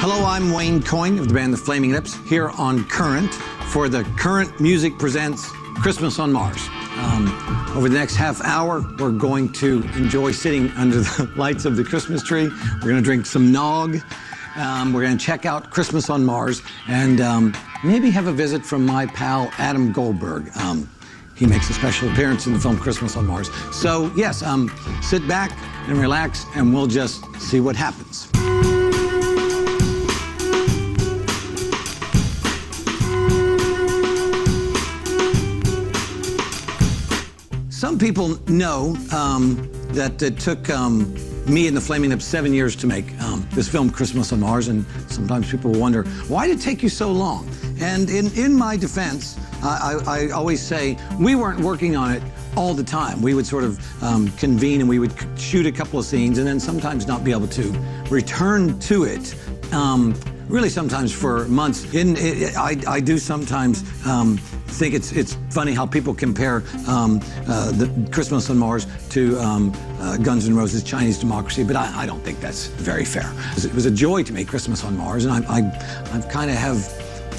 Hello, I'm Coyne of the band The Flaming Lips, here on Current for the Current Music Presents Christmas on Mars. Over the next half hour, we're going to enjoy sitting under the lights of the Christmas tree. We're going to drink some nog. We're going to check out Christmas on Mars and maybe have a visit from my pal Adam Goldberg. He makes a special appearance in the film Christmas on Mars. So yes, sit back and relax and we'll just see what happens. Some people know that it took me and the Flaming Lips 7 years to make this film, Christmas on Mars, and sometimes people wonder, why did it take you so long? And in my defense, I always say, we weren't working on it all the time. We would sort of convene and we would shoot a couple of scenes and then sometimes not be able to return to it. Really sometimes for months. I do sometimes think it's funny how people compare the Christmas on Mars to Guns N' Roses' Chinese Democracy, but I don't think that's very fair. It was a joy to make Christmas on Mars, and I kind of have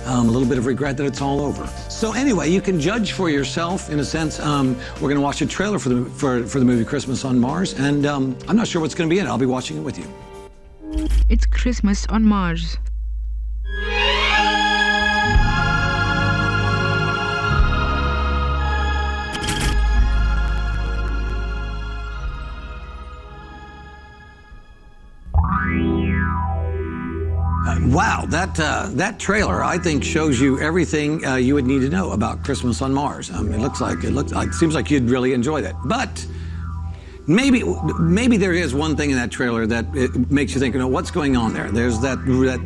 a little bit of regret that it's all over. So anyway, you can judge for yourself, in a sense. We're going to watch a trailer for the movie Christmas on Mars, and I'm not sure what's going to be in it. I'll be watching it with you. It's Christmas on Mars. Wow, that trailer, I think, shows you everything you would need to know about Christmas on Mars. It seems like you'd really enjoy that. But maybe there is one thing in that trailer that it makes you think, you know, what's going on there? There's that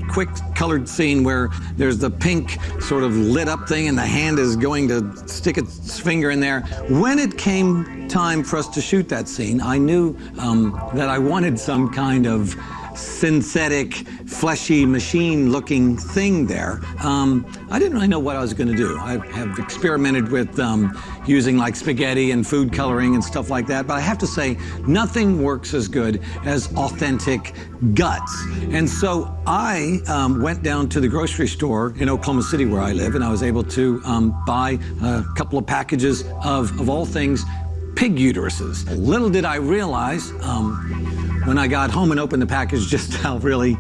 quick colored scene where there's the pink sort of lit up thing and the hand is going to stick its finger in there. When it came time for us to shoot that scene, I knew that I wanted some kind of synthetic, fleshy, machine-looking thing there. I didn't really know what I was going to do. I have experimented with using like spaghetti and food coloring and stuff like that, but I have to say, nothing works as good as authentic guts. And so I went down to the grocery store in Oklahoma City where I live, and I was able to buy a couple of packages of all things pig uteruses. Little did I realize when I got home and opened the package just how really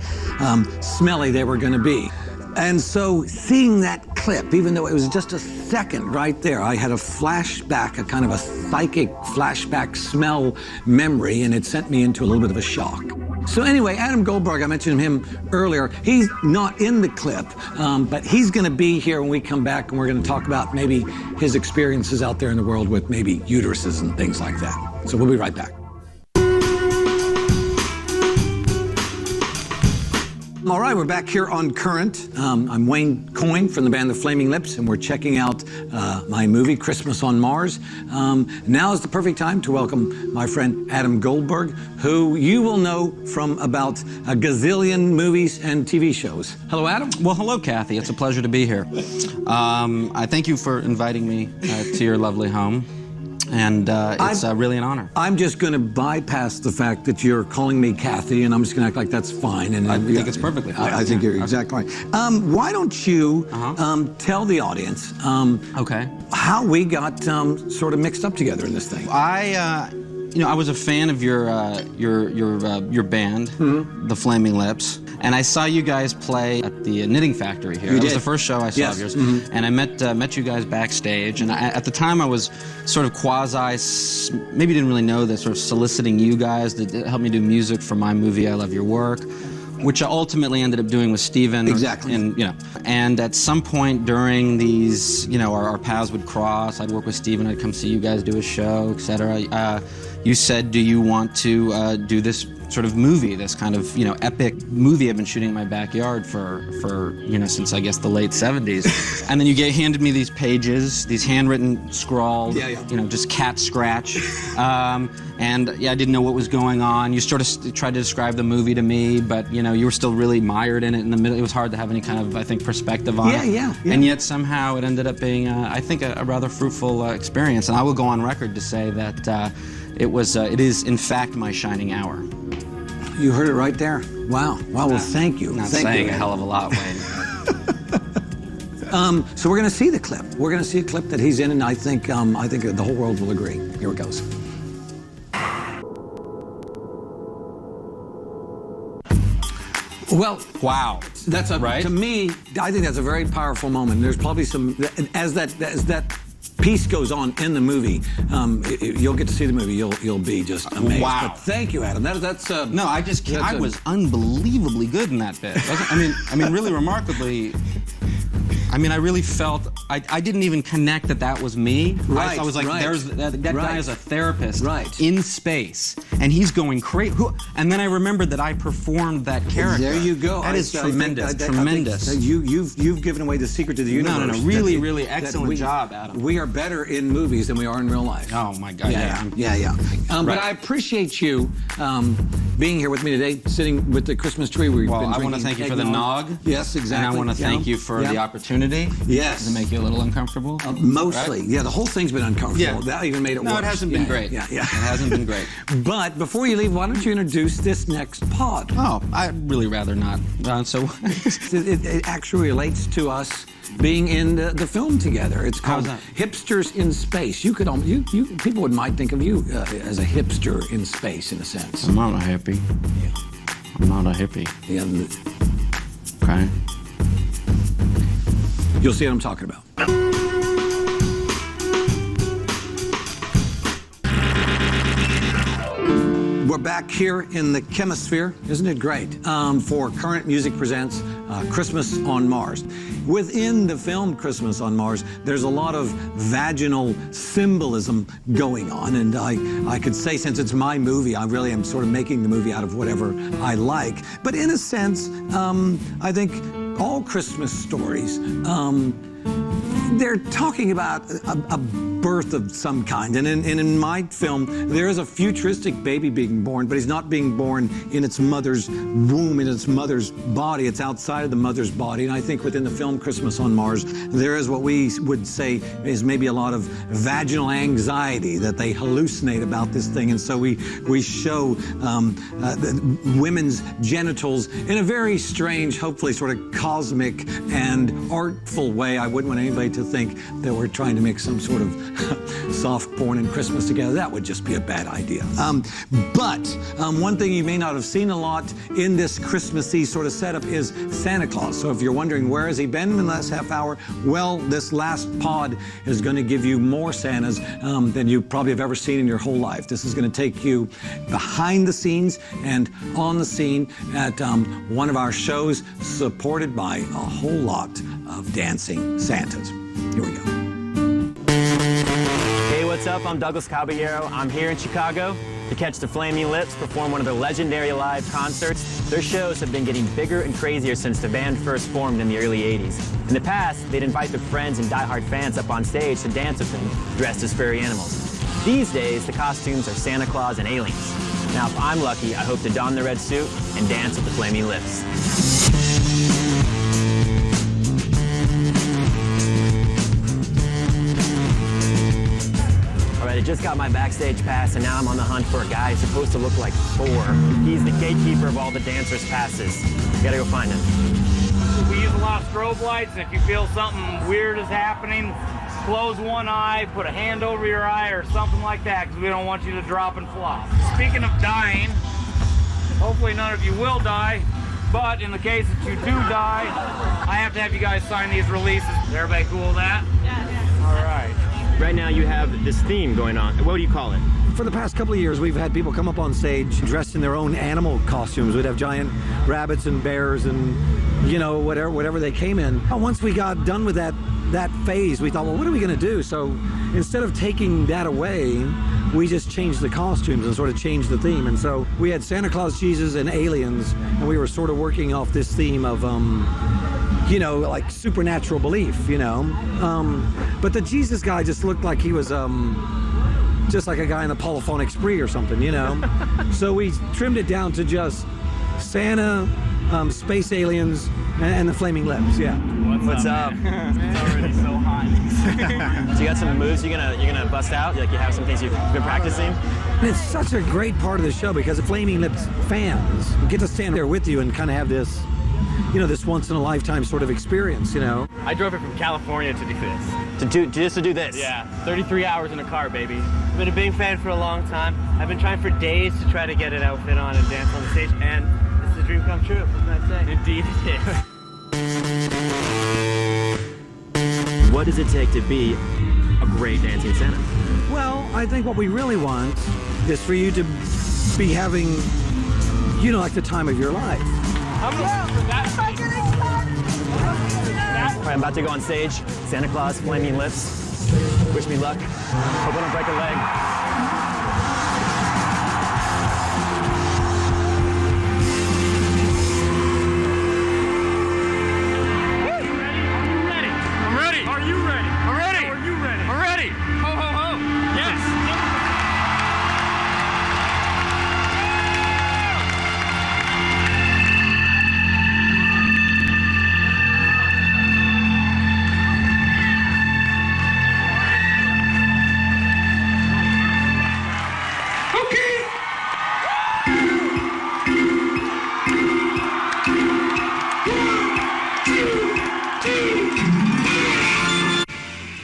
smelly they were going to be. And so seeing that clip, even though it was just a second right there, I had a flashback, a kind of a psychic flashback smell memory, and it sent me into a little bit of a shock. So anyway, Adam Goldberg, I mentioned him earlier. He's not in the clip, but he's going to be here when we come back, and we're going to talk about maybe his experiences out there in the world with maybe uteruses and things like that. So we'll be right back. All right, we're back here on Current. I'm Coyne from the band The Flaming Lips, and we're checking out my movie, Christmas on Mars. Now is the perfect time to welcome my friend Adam Goldberg, who you will know from about a gazillion movies and TV shows. Hello, Adam. Well, hello, Kathy. It's a pleasure to be here. I thank you for inviting me to your lovely home. And it's really an honor. I'm just going to bypass the fact that you're calling me Kathy, and I'm just going to act like that's fine. And I think it's perfectly fine. I think you're exactly right. Why don't you tell the audience how we got sort of mixed up together in this thing? I was a fan of your band, The Flaming Lips, and I saw you guys play at the Knitting Factory here. It was the first show I saw of yours, and I met you guys backstage. And at the time, I was sort of maybe didn't really know this, sort of soliciting you guys to help me do music for my movie, I Love Your Work, which I ultimately ended up doing with Steven. Exactly. And at some point during these, our paths would cross. I'd work with Steven, I'd come see you guys do a show, etc. You said, do you want to do this sort of movie, this kind of, epic movie I've been shooting in my backyard for since I guess the late 70s. And then you handed me these pages, these handwritten, scrawled, just cat scratch. And I didn't know what was going on. You sort of tried to describe the movie to me, but you were still really mired in it in the middle. It was hard to have any kind of, I think, perspective on it. Yeah. And yet somehow it ended up being, I think, a rather fruitful experience. And I will go on record to say that it is, in fact, my shining hour. You heard it right there. Wow. Well, thank you. Not Thank saying you. a hell of a lot, Wayne. So we're going to see the clip. We're going to see a clip that he's in, and I think the whole world will agree. Here it goes. Well, Wow. that's Right? to me. I think that's a very powerful moment. There's probably some as that piece goes on in the movie. You'll get to see the movie. You'll be just amazed. Wow. But thank you, Adam. That's No, I just can't. I was unbelievably good in that bit. I mean, really remarkably. I mean, I really felt I didn't even connect that was me. Right, I was like, right. there's that guy Right. is a therapist Right. in space, and he's going crazy. And then I remembered that I performed that character. There you go. That is tremendous. I think Tremendous. You've given away the secret to the universe. No. Really, that really that excellent job, Adam. We are better in movies than we are in real life. Oh my God. Yeah. But Right. I appreciate you being here with me today, sitting with the Christmas tree. We've Well, been I want to drinking thank you for the eggnog. nog. Yes, exactly. And I want to thank you for the opportunity. Yes. To make you a little uncomfortable. Mostly. Right? Yeah, the whole thing's been uncomfortable. Yeah. That even made it worse. No, it hasn't been great. Yeah. It hasn't been great. But before you leave, why don't you introduce this next pod? Oh, I'd really rather not. So, It actually relates to us being in the film together. It's called How's that? Hipsters in Space. You could people might think of you as a hipster in space, in a sense. I'm not a hippie. I'm not a hippie. Yeah, Okay. you'll see what I'm talking about. We're back here in the chemisphere. Isn't it great? For Current Music Presents Christmas on Mars. Within the film Christmas on Mars, there's a lot of vaginal symbolism going on. And I could say, since it's my movie, I really am sort of making the movie out of whatever I like. But in a sense, I think all Christmas stories, they're talking about a birth of some kind. And in my film, there is a futuristic baby being born, but he's not being born in its mother's womb, in its mother's body. It's outside of the mother's body. And I think within the film Christmas on Mars, there is what we would say is maybe a lot of vaginal anxiety that they hallucinate about this thing. And so we show the women's genitals in a very strange, hopefully sort of cosmic and artful way. I wouldn't want anybody to think that we're trying to make some sort of soft porn and Christmas together. That would just be a bad idea. But one thing you may not have seen a lot in this Christmassy sort of setup is Santa Claus. So if you're wondering where has he been in the last half hour, well, this last pod is going to give you more Santas than you probably have ever seen in your whole life. This is going to take you behind the scenes and on the scene at one of our shows, supported by a whole lot of dancing Santas. Here we go. Hey, what's up? I'm Douglas Caballero. I'm here in Chicago to catch the Flaming Lips perform one of their legendary live concerts. Their shows have been getting bigger and crazier since the band first formed in the early 80s. In the past, they'd invite their friends and diehard fans up on stage to dance with them, dressed as furry animals. These days, the costumes are Santa Claus and aliens. Now, if I'm lucky, I hope to don the red suit and dance with the Flaming Lips. I just got my Backstage pass, and now I'm on the hunt for a guy who's supposed to look like Thor. He's the gatekeeper of all the dancers' passes. You gotta go find him. We use a lot of strobe lights, and if you feel something weird is happening, close one eye, put a hand over your eye or something like that, because we don't want you to drop and flop. Speaking of dying, hopefully none of you will die, but in the case that you do die, I have to have you guys sign these releases. Is everybody cool with that? Yeah. All right. Right now you have this theme going on. What do you call it? For the past couple of years, we've had people come up on stage dressed in their own animal costumes. We'd have giant rabbits and bears and, you know, whatever they came in. Once we got done with that phase, we thought, well, what are we going to do? So instead of taking that away, we just changed the costumes and sort of changed the theme. And so we had Santa Claus, Jesus, and aliens, and we were sort of working off this theme of, you know, like supernatural belief, you know. But the Jesus guy just looked like he was just like a guy in a polyphonic spree or something, you know. So we trimmed it down to just Santa, space aliens, and the Flaming Lips, yeah. Well, What's up? It's already so hot. So you got some moves you're gonna bust out? Like you have some things you've been practicing? And it's such a great part of the show because the Flaming Lips fans get to stand there with you and kind of have this, you know, this once-in-a-lifetime sort of experience, you know? I drove it from California to do this. Just to do this? Yeah, 33 hours in a car, baby. I've been a big fan for a long time. I've been trying for days to try to get an outfit on and dance on the stage, and this is a dream come true. What can I say? Indeed it is. What does it take to be a great dancing Santa? Well, I think what we really want is for you to be having, you know, like the time of your life. I'm looking for that. All right, I'm about to go on stage. Santa Claus, Flaming Lips. Wish me luck. Hope I don't break a leg.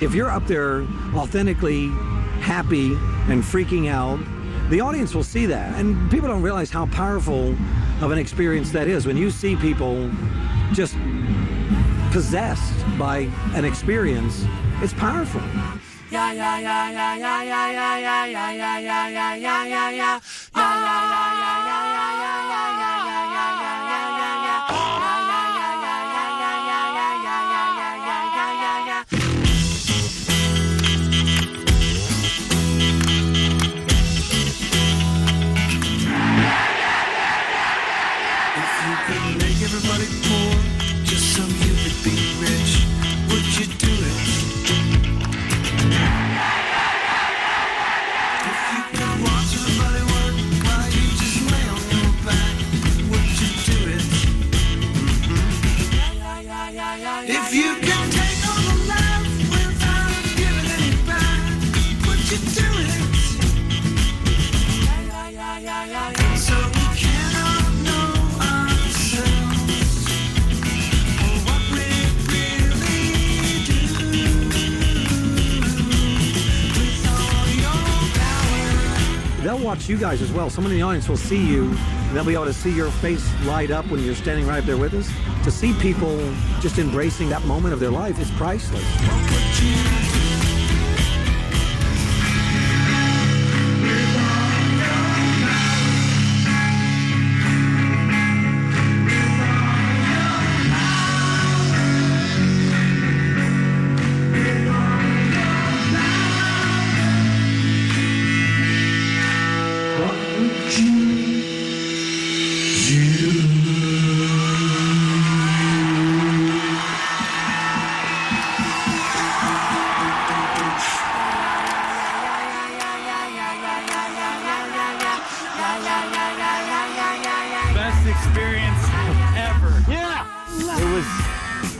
If you're up there authentically happy and freaking out, the audience will see that. And people don't realize how powerful of an experience that is. When you see people just possessed by an experience, it's powerful. Yeah, yeah, yeah, yeah, yeah, yeah, yeah, yeah, yeah, yeah, yeah, yeah, yeah, yeah, yeah. Everybody poor, just so you could be rich. Would you do it? If you could watch everybody work while you just lay on your back, would you do it? If you could take all the love without giving any back, would you do it? So we cannot know ourselves. They'll watch you guys as well. Someone in the audience will see you, and they'll be able to see your face light up when you're standing right up there with us. To see people just embracing that moment of their life is priceless. Best experience ever. Yeah! It was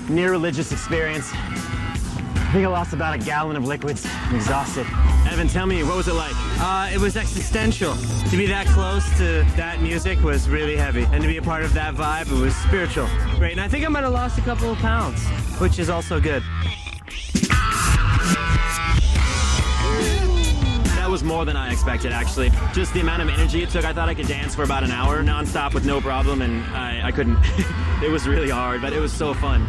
near religious experience. I think I lost about a gallon of liquids. I'm exhausted. Evan, tell me, what was it like? It was existential. To be that close to that music was really heavy. And to be a part of that vibe, it was spiritual. Great. And I think I might have lost a couple of pounds, which is also good. That was more than I expected, actually. Just the amount of energy it took. I thought I could dance for about an hour nonstop with no problem, and I couldn't. It was really hard, but it was so fun.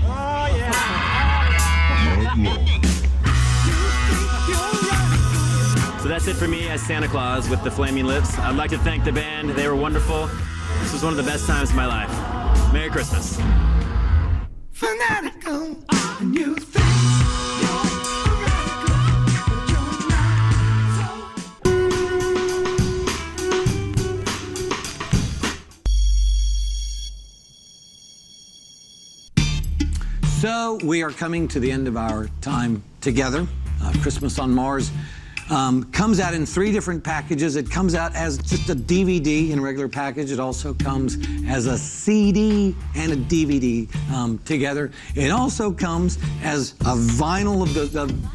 Oh, yeah. So that's it for me as Santa Claus with the Flaming Lips. I'd like to thank the band. They were wonderful. This was one of the best times of my life. Merry Christmas. Fanatical, and you think you're radical, but you're not. So we are coming to the end of our time together. Christmas on Mars. Comes out in 3 different packages. It comes out as just a DVD in a regular package. It also comes as a CD and a DVD together. It also comes as a vinyl of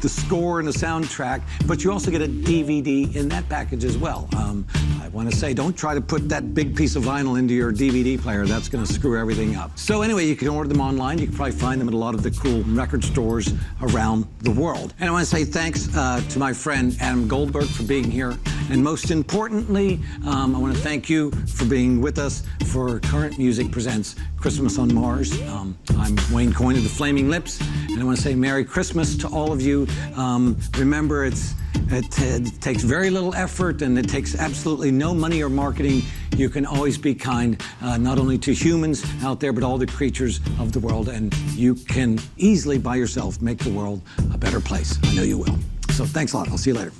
the score and the soundtrack, but you also get a DVD in that package as well. I want to say, don't try to put that big piece of vinyl into your DVD player. That's going to screw everything up. So anyway, you can order them online. You can probably find them at a lot of the cool record stores around the world. And I want to say thanks to my friend Adam Goldberg for being here. And most importantly, I want to thank you for being with us for Current Music Presents Christmas on Mars. I'm Wayne Coyne of the Flaming Lips, and I want to say Merry Christmas to all of you. Remember, it takes very little effort, and it takes absolutely no money or marketing. You can always be kind, not only to humans out there, but all the creatures of the world, and you can easily, by yourself, make the world a better place. I know you will. So thanks a lot. I'll see you later.